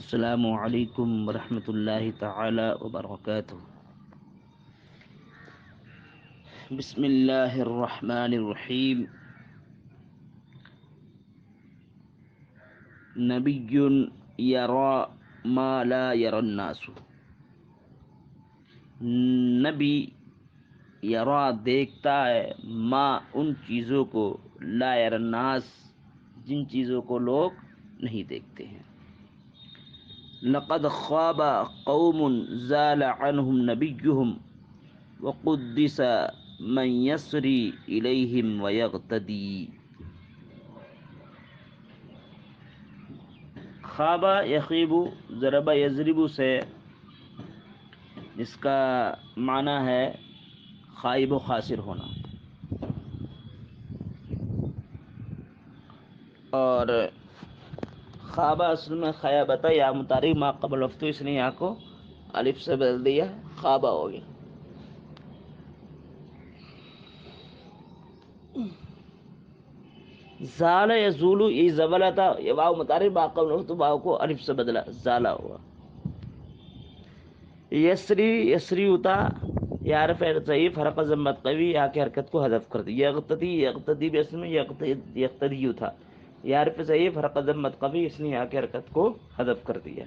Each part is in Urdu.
السلام علیکم ورحمۃ اللہ تعالی وبرکاتہ۔ بسم اللہ الرحمن الرحیم۔ نبی یرا ما لا یرا الناس، نبی یرا دیکھتا ہے، ما ان چیزوں کو، لا یرا الناس جن چیزوں کو لوگ نہیں دیکھتے ہیں۔ لقد خواب قوم زال عنہم نبیہم وقدس من یسری الیہم ویغتدی۔ خواب یخیب ضرب یضرب سے جس کا معنی ہے خائب و خاسر ہونا، اور خواب اصل میں خیابت یا متعارف ما قبل وقت، اس نے یہاں کو الف سے بدل دیا، خوابہ ہو گیا۔ زال یزول، یہ زبلا تھا، یہ واو متعارف ما قبل وقت، واو کو الف سے بدلا، زالا ہوا۔ یسری، یسری ہوتا یا حرف ضعیف حرف ضمت قوی، یا کی حرکت کو حذف کر دی۔ یغتدی، یغتدی بھی اس میں یقتدی تھا، یا حرف ضعیف حرف ضمت قوی، اس نے یا کی حرکت کو حذف کر دیا۔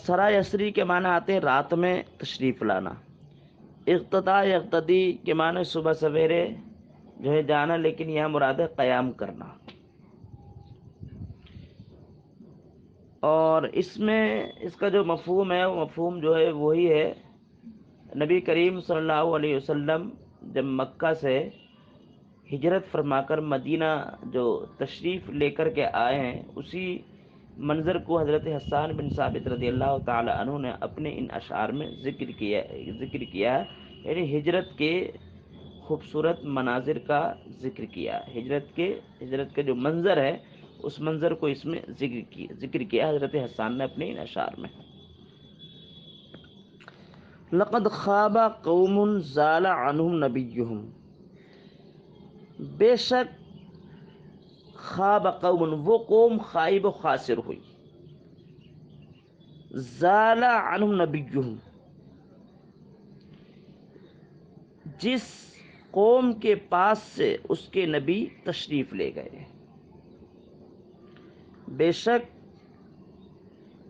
سرا یسری کے معنی آتے ہیں رات میں تشریف لانا۔ اقتدا یقتدی کے معنی صبح سویرے جو ہے جانا، لیکن یہاں مراد ہے قیام کرنا۔ اور اس میں اس کا جو مفہوم ہے، وہ مفہوم جو ہے وہی ہے، نبی کریم صلی اللہ علیہ وسلم جب مکہ سے ہجرت فرما کر مدینہ جو تشریف لے کر کے آئے ہیں، اسی منظر کو حضرت حسان بن ثابت رضی اللہ تعالی عنہ نے اپنے ان اشعار میں ذکر کیا ہے، یعنی ہجرت کے خوبصورت مناظر کا ذکر کیا، ہجرت کے جو منظر ہے اس منظر کو اس میں ذکر کیا حضرت حسان نے اپنے ان اشعار میں۔ لقد خواب قوم زال عنہم نبیہم، بے شک خواب قوم، وہ قوم خائب و خاسر ہوئی، زال عنہم نبیہم، جس قوم کے پاس سے اس کے نبی تشریف لے گئے۔ بے شک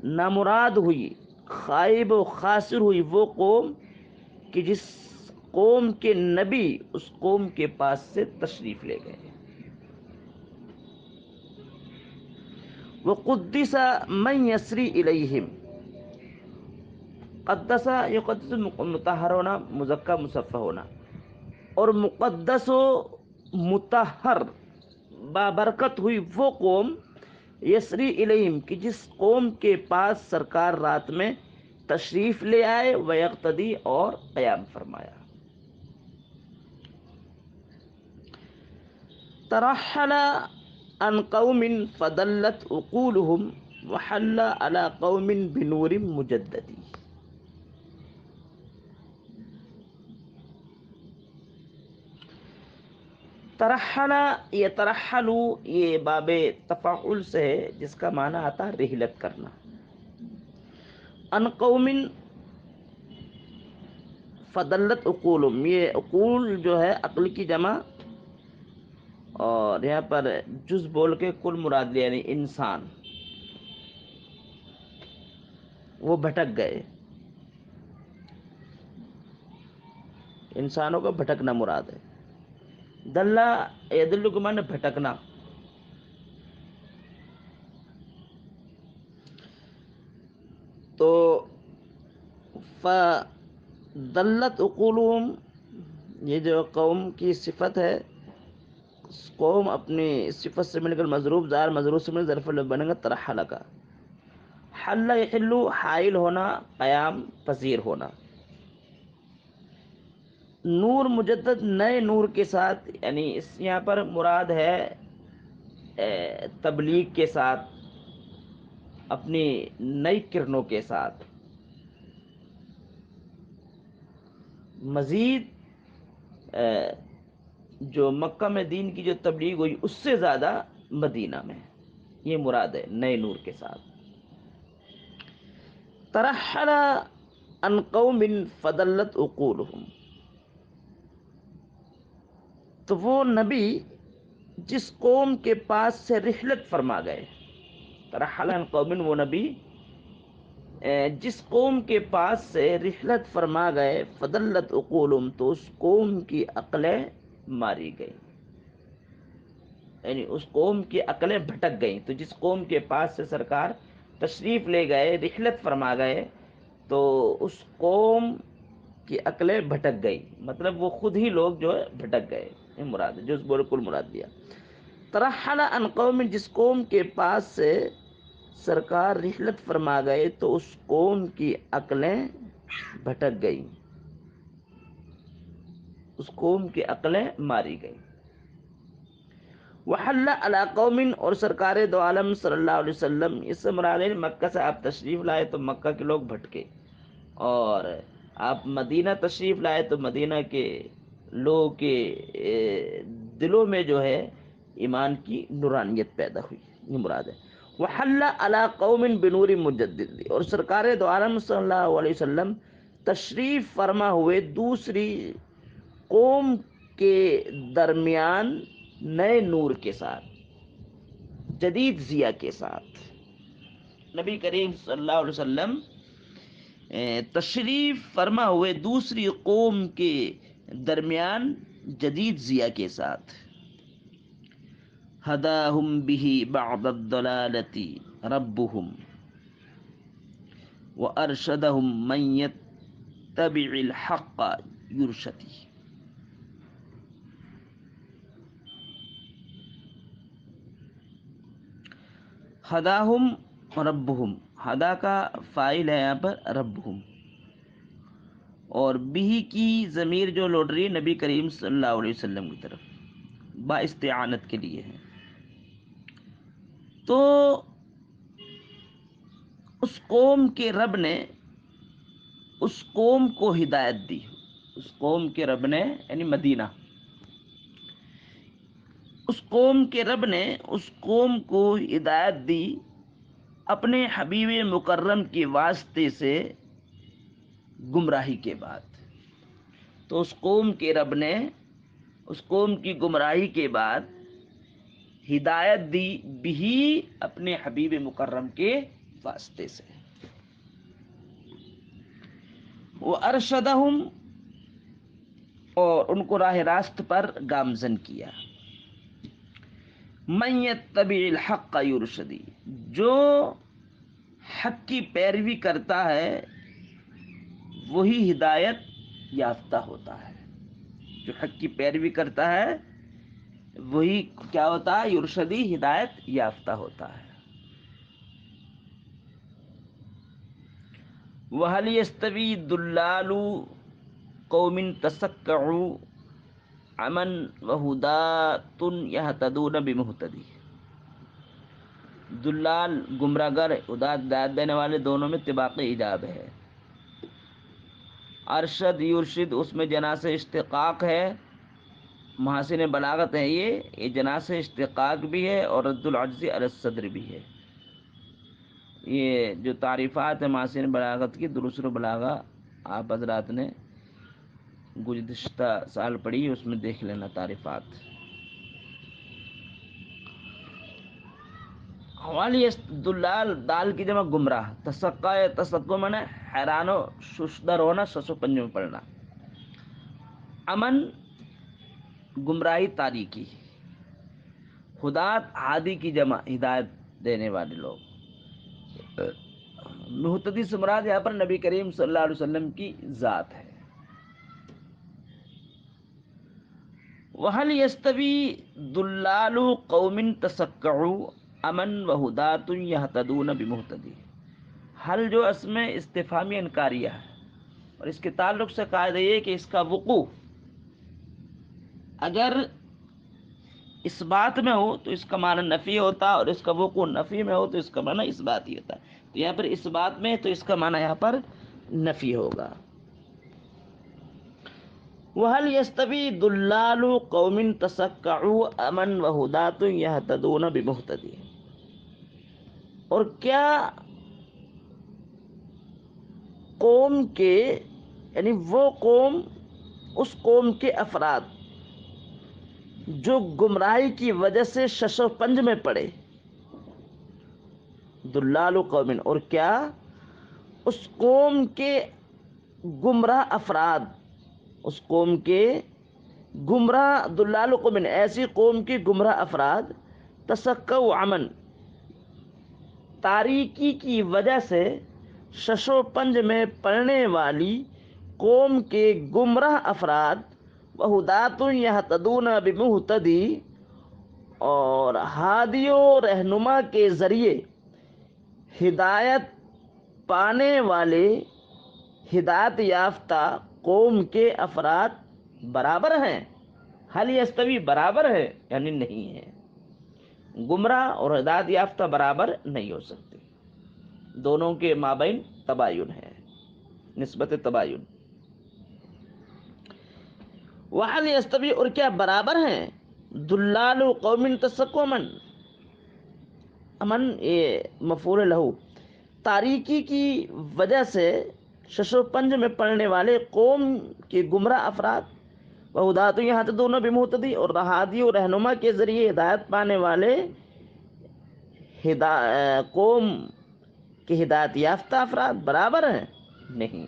نامراد ہوئی، خائب و خاسر ہوئی وہ قوم کہ جس قوم کے نبی اس قوم کے پاس سے تشریف لے گئے۔ وقدس من یسری الیہم، قدسہ یقدس مطہر ہونا، مزکہ مصفح ہونا، اور مقدس و مطہر بابرکت ہوئی وہ قوم، یسری الیہم کہ جس قوم کے پاس سرکار رات میں تشریف لے آئے، ویقتدی اور قیام فرمایا۔ ترحل عن قوم فدلت عقولهم وحل على قوم بنور مجدد۔ ترحل، یہ ترحل یہ باب تفاعل سے ہے، جس کا معنی آتا ہے رحلت کرنا۔ عن قوم فدلت عقولهم، یہ عقول جو ہے عقل کی جمع، اور یہاں پر جز بول کے کل مراد لیا، یعنی انسان، وہ بھٹک گئے، انسانوں کا بھٹکنا مراد ہے۔ دلہ یدل کو معنی بھٹکنا۔ تو فدلت عقولهم، یہ جو قوم کی صفت ہے، قوم اپنی صفت سے مل کر مضروب زار مضروب سے مل ظرف بنے گا ترحل کا۔ حل یحل، حائل ہونا، قیام پذیر ہونا۔ نور مجدد، نئے نور کے ساتھ، یعنی اس یہاں پر مراد ہے تبلیغ کے ساتھ، اپنی نئی کرنوں کے ساتھ، مزید جو مکہ میں دین کی جو تبلیغ ہوئی اس سے زیادہ مدینہ میں، یہ مراد ہے نئے نور کے ساتھ۔ ترحل عن قوم فضلت عقولهم، تو وہ نبی جس قوم کے پاس سے رحلت فرما گئے، ترحل عن قوم، وہ نبی جس قوم کے پاس سے رحلت فرما گئے، فضلت عقولهم، تو اس قوم کی عقلیں ماری گئیں، یعنی اس قوم کی عقلیں بھٹک گئیں۔ تو جس قوم کے پاس سے سرکار تشریف لے گئے، رحلت فرما گئے، تو اس قوم کی عقلیں بھٹک گئی، مطلب وہ خود ہی لوگ جو ہے بھٹک گئے، یہ مراد ہے جو اس بالکل مراد دیا۔ ترحل عن قوم، جس قوم کے پاس سے سرکار رحلت فرما گئے تو اس قوم کی عقلیں بھٹک گئیں، اس قوم کی عقلیں ماری گئیں۔ وحل علی قوم، اور سرکار دو عالم صلی اللہ علیہ وسلم، اس سے مراد ہے مکہ سے آپ تشریف لائے تو مکہ کے لوگ بھٹکے، اور آپ مدینہ تشریف لائے تو مدینہ کے لوگوں کے دلوں میں جو ہے ایمان کی نورانیت پیدا ہوئی، یہ مراد ہے۔ وحل علی قوم بنور مجدد، اور سرکار دو عالم صلی اللہ علیہ وسلم تشریف فرما ہوئے دوسری قوم کے درمیان نئے نور کے ساتھ، جدید ضیاء کے ساتھ۔ نبی کریم صلی اللہ علیہ وسلم تشریف فرما ہوئے دوسری قوم کے درمیان جدید ضیاء کے ساتھ۔ ہداہم بہ بعد الضلالۃ ربہم وارشدہم من یتبع الحق یرشدی۔ ہداہم ربہم، ہدا کا فاعل ہے یہاں پر ربہم، اور بھی کی ضمیر جو لوٹ رہی ہے نبی کریم صلی اللہ علیہ وسلم کی طرف، با استعانت کے لیے ہے۔ تو اس قوم کے رب نے اس قوم کو ہدایت دی، اس قوم کے رب نے یعنی مدینہ، اس قوم کے رب نے اس قوم کو ہدایت دی اپنے حبیب مکرم کے واسطے سے گمراہی کے بعد۔ تو اس قوم کے رب نے اس قوم کی گمراہی کے بعد ہدایت دی بھی اپنے حبیب مکرم کے واسطے سے۔ وَأَرْشَدَهُمْ، اور ان کو راہ راست پر گامزن کیا۔ مَن يَتَّبِعِ الْحَقَّ يُرْشَدِ، جو حق کی پیروی کرتا ہے وہی ہدایت یافتہ ہوتا ہے، جو حق کی پیروی کرتا ہے وہی کیا ہوتا ہے؟ یرشدی، ہدایت یافتہ ہوتا ہے۔ وَهَلْ يَسْتَوِي ضُلَّالُ قَوْمٍ تَصَكَّعُوا عَمًا وَهُدَاةٌ يَهْتَدُونَ بِمُهْتَدِي، دلال گمراہ گر، ہدایت دینے والے، دونوں میں طباق ایجاب ہے۔ ارشد یرشد، اس میں جناس اشتقاق ہے، محاسن بلاغت ہے، یہ جناس اشتقاق بھی ہے اور رد العجز علی الصدر بھی ہے۔ یہ جو تعریفات ہیں محاسن بلاغت کی، دروس البلاغہ آپ حضرات نے گزشتہ سال پڑھی، اس میں دیکھ لینا تعریفات۔ حوالی دلال، دال کی جمع گمراہ، تسقہ تسقہ میں نے حیران و ششدر ہونا، سسو پنجوں میں پڑھنا۔ امن گمراہی تاریکی، ہدات ہادی کی جمع ہدایت دینے والے لوگ۔ مہتدی سے مراد یہاں پر نبی کریم صلی اللہ علیہ وسلم کی ذات ہے۔ وَهَلْ يَسْتَوِي ضُلَّالُ قَوْمٍ تَصَكَّعُوا أَمًا وَهُدَاةٌ يَهْتَدُونَ بِمُهْتَدِي، حل جو اسم استفہامی انکاریہ ہے، اور اس کے تعلق سے قاعدہ یہ کہ اس کا وقوع اگر اس بات میں ہو تو اس کا معنی نفی ہوتا، اور اس کا وقوع نفی میں ہو تو اس کا معنی اس بات ہی ہوتا ہے۔ تو یہاں پر اس بات میں تو اس کا معنی یہاں پر نفی ہوگا۔ وَهَلْ يَسْتَوِي ضُلَّالُ قَوْمٍ تَسَكَّعُوا أَمًا وَهُدَاةٌ يَهْتَدُونَ بِمُهْتَدِيهِمْ، اور کیا قوم کے یعنی وہ قوم، اس قوم کے افراد جو گمراہی کی وجہ سے شش و پنج میں پڑے، دلال قوم، اور کیا اس قوم کے گمراہ افراد، اس قوم کے گمراہ دلال قوم، ایسی قوم کے گمراہ افراد تسکو امن، تاریکی کی وجہ سے شش و پنج میں پڑنے والی قوم کے گمراہ افراد، وہدات یہتدون بمہتدی، اور ہادی و رہنما کے ذریعے ہدایت پانے والے ہدایت یافتہ قوم کے افراد برابر ہیں. حل یستوی برابر ہے یعنی نہیں ہے. گمراہ اور ہدایت یافتہ برابر نہیں ہو سکتے، دونوں کے مابین تباین ہے، نسبت تباین. وحل یستوی، اور کیا برابر ہیں، دلال قوم تسکو امن، امن یہ مفعول لہو، تاریکی کی وجہ سے شش و پنج میں پڑنے والے قوم کے گمراہ افراد، وہدات یہتدون بمہتدی، اور ہادی و رہنما کے ذریعے ہدایت پانے والے قوم کے ہدایت یافتہ افراد برابر ہیں نہیں.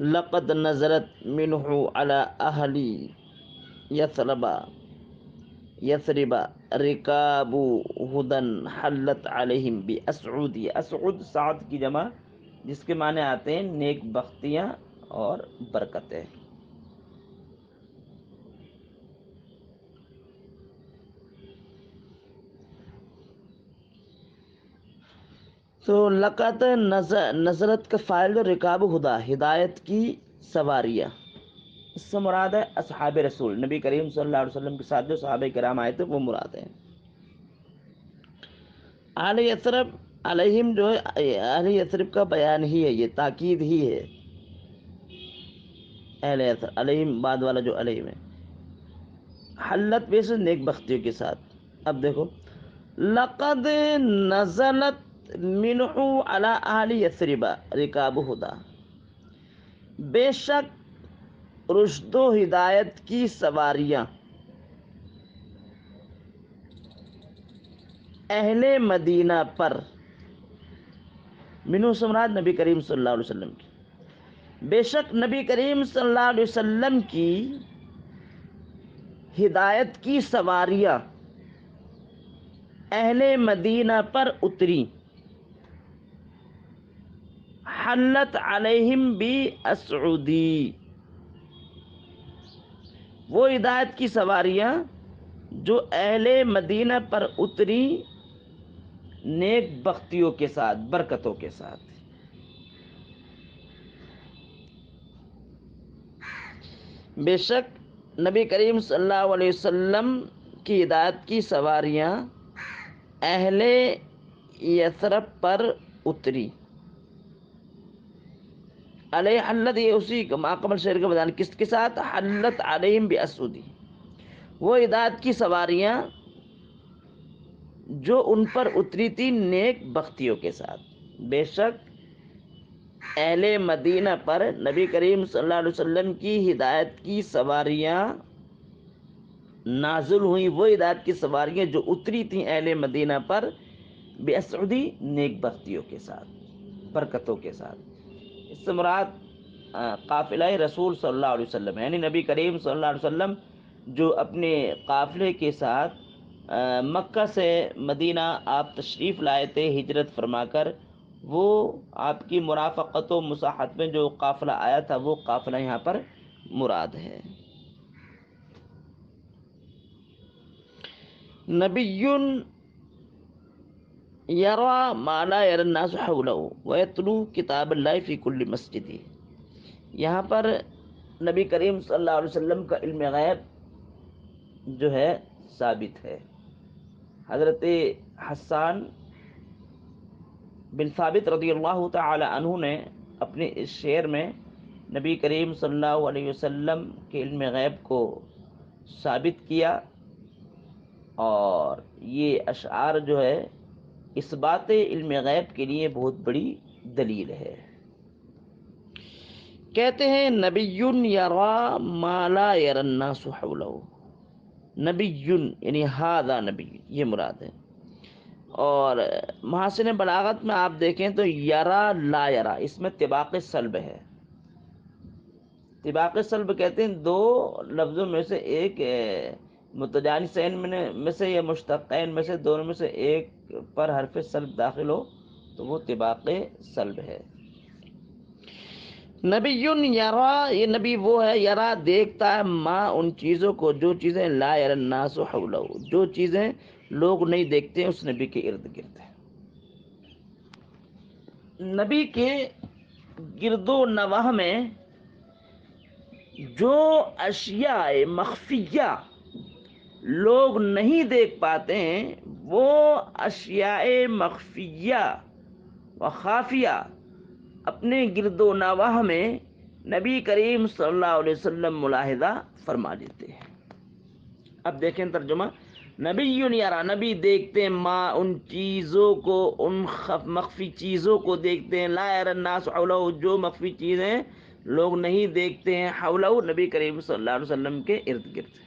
لقد نزلت منہ علی اہل یثرب رکاب ہدن حلت علیہم باسعود. اسعود سعد کی جمع، جس کے معنی آتے ہیں نیک بختیاں اور برکتیں. تو لقد نزلت کا فاعل رکاب ہدا، ہدایت کی سواریاں. اس سے مراد ہے اصحاب رسول، نبی کریم صلی اللہ علیہ وسلم کے ساتھ جو صحابہ کرام آئے تھے وہ مراد ہیں. اہل یثرب علیہم جو ہے اہل یثرب کا بیان ہی ہے، یہ تاکید ہی ہے. اہل یثرب علیہم بعد والا جو علیہم ہے، حلت بیس نیک بختیوں کے ساتھ. اب دیکھو، لقد نزلت منہ علی اہل یثرب رکاب ہدا، بے شک رشد و ہدایت کی سواریاں اہل مدینہ پر، منہ سے مراد نبی کریم صلی اللہ علیہ وسلم کی، بے شک نبی کریم صلی اللہ علیہ وسلم کی ہدایت کی سواریاں اہل مدینہ پر اتری. حلت علیہم باسعودی، وہ ہدایت کی سواریاں جو اہل مدینہ پر اتری نیک بختیوں کے ساتھ، برکتوں کے ساتھ. بے شک نبی کریم صلی اللہ علیہ وسلم کی ہدایت کی سواریاں اہل یثرب پر اتری. علیہ حلت، یہ اسی ماقبل شعر کا بیان، کس کے ساتھ، حلت علیہم باسعودی، وہ ہدایت کی سواریاں جو ان پر اتری تھی نیک بختیوں کے ساتھ. بے شک اہل مدینہ پر نبی کریم صلی اللہ علیہ وسلم کی ہدایت کی سواریاں نازل ہوئیں، وہ ہدایت کی سواریاں جو اتری تھیں اہل مدینہ پر باسعودی، نیک بختیوں کے ساتھ، برکتوں کے ساتھ. اس سے مراد قافلہ رسول صلی اللہ علیہ وسلم، یعنی نبی کریم صلی اللہ علیہ وسلم جو اپنے قافلے کے ساتھ مکہ سے مدینہ آپ تشریف لائے تھے ہجرت فرما کر، وہ آپ کی مرافقت و مصاحبت میں جو قافلہ آیا تھا وہ قافلہ یہاں پر مراد ہے. نبی یرا ما لا یری الناس حولہ ویتلو کتاب اللہ فی کل مسجد. یہاں پر نبی کریم صلی اللہ علیہ وسلم کا علم غیب جو ہے ثابت ہے. حضرت حسان بن ثابت رضی اللہ تعالی عنہ نے اپنے اس شعر میں نبی کریم صلی اللہ علیہ وسلم کے علم غیب کو ثابت کیا، اور یہ اشعار جو ہے اس بات علم غیب کے لیے بہت بڑی دلیل ہے۔ کہتے ہیں نبی یرا ما لا یری الناس حولہ، نبی یعنی ھذا نبی، یہ مراد ہے۔ اور محاسن بلاغت میں آپ دیکھیں تو یرا لا یرا، اس میں طباق سلب ہے۔ طباق سلب کہتے ہیں دو لفظوں میں سے ایک متجانسین میں سے یا مشتقین میں سے دونوں میں سے ایک پر حرف سلب داخل ہو تو وہ طباق سلب ہے۔ نبی یرا، یہ نبی وہ ہے یرا دیکھتا ہے ما ان چیزوں کو جو چیزیں لا یری الناس حولہ، جو چیزیں لوگ نہیں دیکھتے اس نبی کے ارد گرد ہے۔ نبی کے گرد و نواح میں جو اشیاء مخفیہ لوگ نہیں دیکھ پاتے ہیں، وہ اشیاء مخفیہ و خافیہ اپنے گرد و نواح میں نبی کریم صلی اللہ علیہ وسلم ملاحظہ فرما لیتے ہیں۔ اب دیکھیں ترجمہ، نبی یرا، نبی دیکھتے ہیں ما ان چیزوں کو، ان مخفی چیزوں کو دیکھتے ہیں، لا یری الناس حولہ، جو مخفی چیزیں لوگ نہیں دیکھتے ہیں، حولہ نبی کریم صلی اللہ علیہ وسلم کے ارد گرد۔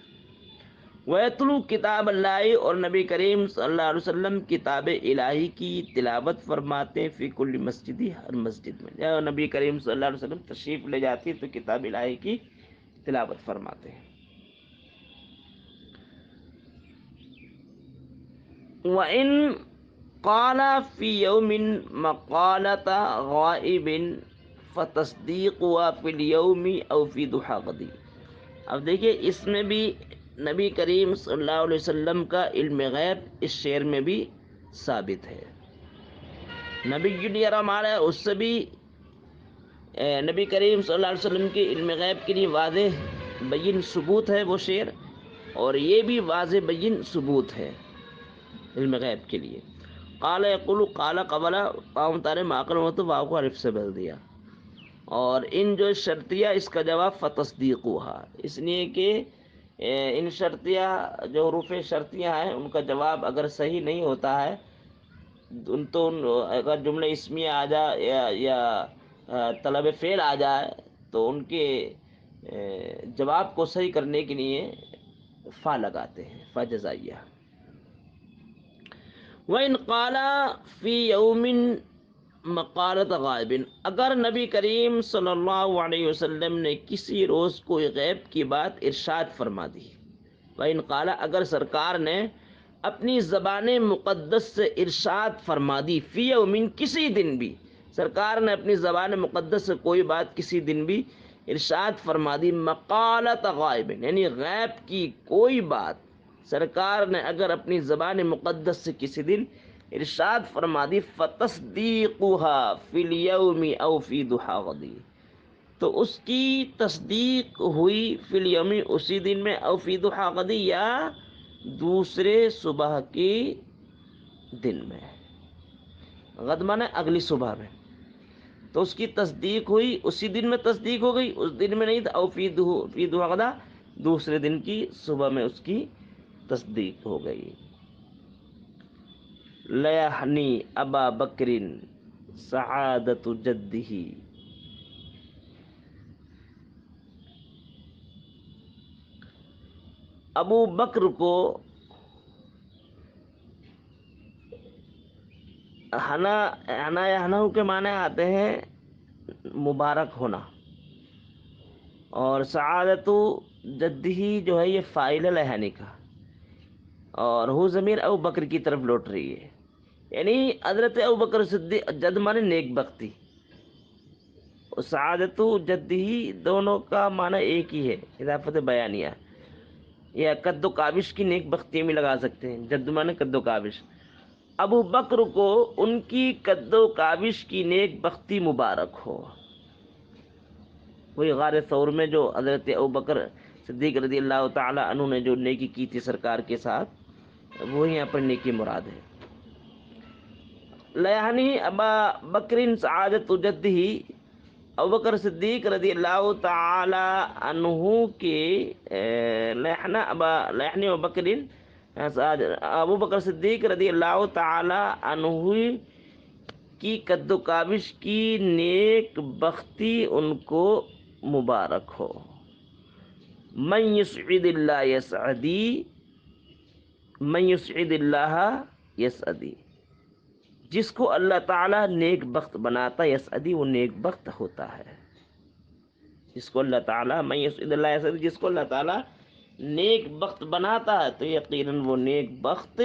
وَيَتْلُو کتاب اللہ، اور نبی کریم صلی اللہ علیہ وسلم کتاب الہی کی تلاوت فرماتے ہیں، فی کل مسجد، ہر مسجد میں۔ جب نبی کریم صلی اللہ علیہ وسلم تشریف لے جاتی ہے تو کتاب الہی کی تلاوت فرماتے ہیں۔ وَإِن قَالَ فِي يَوْمٍ مَقَالَةَ غَائِبٍ فَتَصْدِيقُهَا فِي الْيَوْمِ أَوْ فِي ضُحَى غَدٍ۔ اب دیکھیے اس میں بھی نبی کریم صلی اللہ علیہ وسلم کا علم غیب اس شعر میں بھی ثابت ہے۔ نبی یرا مانا اس سے بھی نبی کریم صلی اللہ علیہ وسلم کے علم غیب کے لیے واضح بین ثبوت ہے وہ شعر، اور یہ بھی واضح بین ثبوت ہے علم غیب کے لیے۔ قال یقول قال قبل قوم تارے معقل ہو تو واو کو الف سے بدل دیا، اور ان جو شرطیہ اس کا جواب فتصدیق ہوا، اس لیے کہ ان شرطیہ جو حروف شرطیہ ہیں ان کا جواب اگر صحیح نہیں ہوتا ہے تو اگر جملہ اسمیہ آ جائے یا طلب فعل آ جائے تو ان کے جواب کو صحیح کرنے کے لیے فا لگاتے ہیں، فا جزائیہ۔ وَإِنْ قَالَ فِي يَوْمٍ مقالۃ غائب، اگر نبی کریم صلی اللہ علیہ وسلم نے کسی روز کوئی غیب کی بات ارشاد فرما دی، وَإِنْ قَالَ اگر سرکار نے اپنی زبان مقدس سے ارشاد فرما دی، فی یومن کسی دن بھی سرکار نے اپنی زبان مقدس سے کوئی بات کسی دن بھی ارشاد فرما دی، مقالۃ غائب یعنی غیب کی کوئی بات سرکار نے اگر اپنی زبان مقدس سے کسی دن ارشاد فرما دی، فتصدیقها فی الیوم او فی ضحی غد، تو اس کی تصدیق ہوئی فی الیوم اسی دن میں، او فی ضحی غد یا دوسرے صبح کے دن میں، غد مانے اگلی صبح میں، تو اس کی تصدیق ہوئی اسی دن میں، تصدیق ہو گئی اس دن میں نہیں تھا، او فی ضحی غد دوسرے دن کی صبح میں اس کی تصدیق ہو گئی۔ لیحنی ابا بکر سعادت جدہ، ابو بکر کو ہنا کے معنی آتے ہیں مبارک ہونا، اور سعادت جدہ جو ہے یہ فاعل ہے لیحنی کا، اور ہو ضمیر ابو بکر کی طرف لوٹ رہی ہے، یعنی حضرت ابو بکر صدیق، جد مانے نیک بختی، اور سعادت جدہ دونوں کا معنی ایک ہی ہے، اضافت بیانیہ، یا قد و کاوش کی نیک بختی میں لگا سکتے ہیں، جد مانے قد و کاوش، ابو بکر کو ان کی قد و کاوش کی نیک بختی مبارک ہو۔ وہی غار ثور میں جو حضرت ابو بکر صدیق رضی اللہ تعالی عنہ نے جو نیکی کی تھی سرکار کے ساتھ، وہ یہاں پر نیکی مراد ہے۔ لیحنی ابا بکر سعادت جدہ، ابوبکر صدیق رضی اللہ تعالی عنہ کے لحن و بکرین، ابو بکر صدیق رضی اللہ تعالی عنہ کی قد و کاوش کی نیک بختی ان کو مبارک ہو۔ من یسعد اللہ یسعدی، من یسعد اللہ یسعدی، جس کو اللہ تعالیٰ نیک بخت بناتا، یسعدی وہ نیک بخت ہوتا ہے۔ جس کو اللہ تعالیٰ، من یسعد اللہ یسعدی، جس کو اللہ تعالیٰ نیک بخت بناتا ہے تو یقیناً وہ نیک بخت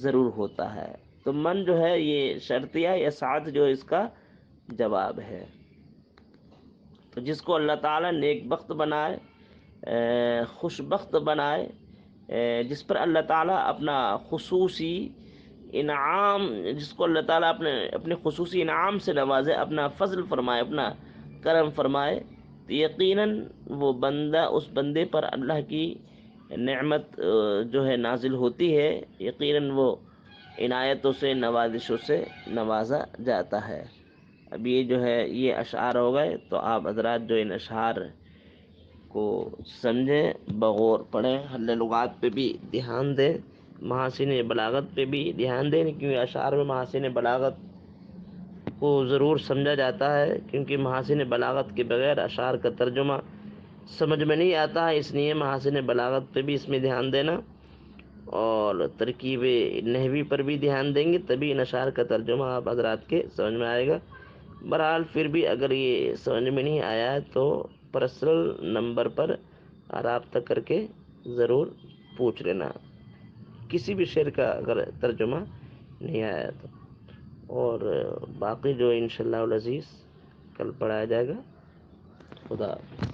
ضرور ہوتا ہے۔ تو من جو ہے یہ شرطیہ، یا سعد جو اس کا جواب ہے۔ تو جس کو اللہ تعالیٰ نیک بخت بنائے، خوش بخت بنائے، جس پر اللہ تعالیٰ اپنا خصوصی انعام، جس کو اللہ تعالیٰ اپنے خصوصی انعام سے نوازے، اپنا فضل فرمائے، اپنا کرم فرمائے، تو یقیناً وہ بندہ، اس بندے پر اللہ کی نعمت جو ہے نازل ہوتی ہے، یقیناً وہ عنایتوں سے، نوازشوں سے نوازا جاتا ہے۔ اب یہ جو ہے یہ اشعار ہو گئے، تو آپ حضرات جو ان اشعار کو سمجھیں، بغور پڑھیں، حل لغات پہ بھی دھیان دیں، محاسن بلاغت پہ بھی دھیان دیں، کیونکہ اشعار میں محاسن بلاغت کو ضرور سمجھا جاتا ہے، کیونکہ محاسن بلاغت کے بغیر اشعار کا ترجمہ سمجھ میں نہیں آتا ہے۔ اس لیے محاسن بلاغت پہ بھی اس میں دھیان دینا، اور ترکیب نحوی پر بھی دھیان دیں گے، تبھی ان اشعار کا ترجمہ آپ حضرات کے سمجھ میں آئے گا۔ بہرحال پھر بھی اگر یہ سمجھ میں نہیں آیا ہے تو پرسنل نمبر پر رابطہ کر کے ضرور پوچھ لینا، کسی بھی شعر کا اگر ترجمہ نہیں آیا تو۔ اور باقی جو انشاءاللہ العزیز کل پڑھایا جائے گا۔ خدا حافظ۔